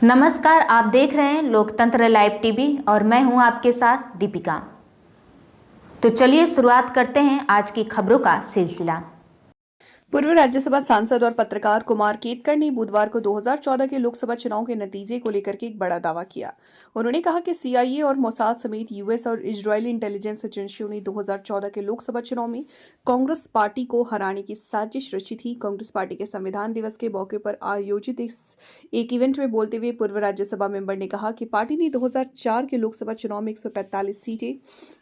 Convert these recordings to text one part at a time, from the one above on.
नमस्कार, आप देख रहे हैं लोकतंत्र लाइव टीवी और मैं हूं आपके साथ दीपिका। तो चलिए शुरुआत करते हैं आज की खबरों का सिलसिला। पूर्व राज्यसभा सांसद और पत्रकार कुमार केतकर ने बुधवार को 2014 के लोकसभा चुनाव के नतीजे को लेकर के एक बड़ा दावा किया। उन्होंने कहा कि सीआईए और मोसाद समेत यूएस और इजरायली इंटेलिजेंस एजेंसियों ने 2014 के लोकसभा चुनाव में कांग्रेस पार्टी को हराने की साजिश रची थी। कांग्रेस पार्टी के संविधान दिवस के मौके पर आयोजित एक इवेंट में बोलते हुए पूर्व राज्यसभा मेंबर ने कहा कि पार्टी ने 2004 के लोकसभा चुनाव में 145 सीटें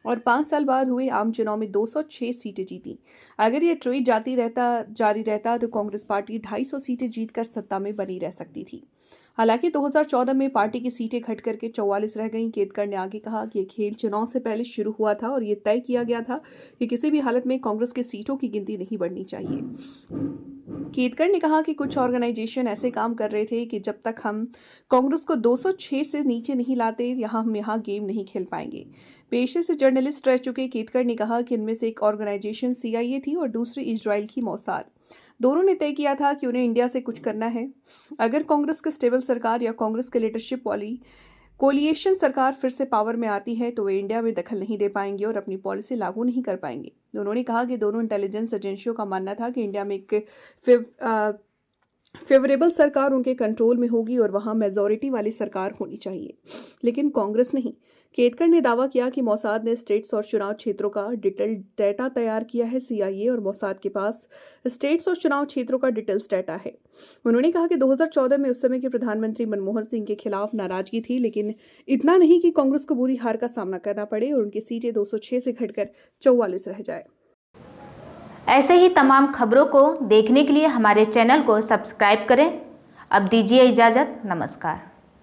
और 5 साल बाद हुए आम चुनाव में 206 सीटें जीती। अगर ये ट्रेंड जारी रहता तो कांग्रेस पार्टी 250 सीटें जीतकर सत्ता में बनी रह सकती थी। हालांकि 2014 में पार्टी की सीटें घट करके 44 रह गईं। केतकर ने आगे कहा कि ये खेल चुनाव से पहले शुरू हुआ था और ये तय किया गया था कि किसी भी हालत में कांग्रेस की सीटों की गिनती नहीं बढ़नी चाहिए। केतकर ने कहा कि कुछ ऑर्गेनाइजेशन ऐसे काम कर रहे थे कि जब तक हम कांग्रेस को 206 से नीचे नहीं लाते हम यहाँ गेम नहीं खेल पाएंगे। पेशे से जर्नलिस्ट रह चुके केतकर ने कहा कि इनमें से एक ऑर्गेनाइजेशन सीआईए थी और दूसरी इजराइल की मोसाद। दोनों ने तय किया था कि उन्हें इंडिया से कुछ करना है। अगर कांग्रेस की स्टेबल सरकार या कांग्रेस के लीडरशिप वाली कोलिएशन सरकार फिर से पावर में आती है तो वे इंडिया में दखल नहीं दे पाएंगे और अपनी पॉलिसी लागू नहीं कर पाएंगे। उन्होंने कहा कि दोनों इंटेलिजेंस एजेंसियों का मानना था कि इंडिया में एक फेवरेबल सरकार उनके कंट्रोल में होगी और वहां मेजॉरिटी वाली सरकार होनी चाहिए, लेकिन कांग्रेस नहीं। केतकर ने दावा किया कि मोसाद ने स्टेट्स और चुनाव क्षेत्रों का डिटेल्ड डेटा तैयार किया है। सीआईए और मोसाद के पास स्टेट्स और चुनाव क्षेत्रों का डिटेल्स डेटा है। उन्होंने कहा कि 2014 में उस समय के प्रधानमंत्री मनमोहन सिंह के खिलाफ नाराजगी थी, लेकिन इतना नहीं कि कांग्रेस को बुरी हार का सामना करना पड़े और उनकी सीटें 206 से घटकर 44 रह जाए। ऐसे ही तमाम खबरों को देखने के लिए हमारे चैनल को सब्सक्राइब करें। अब दीजिए इजाजत। नमस्कार।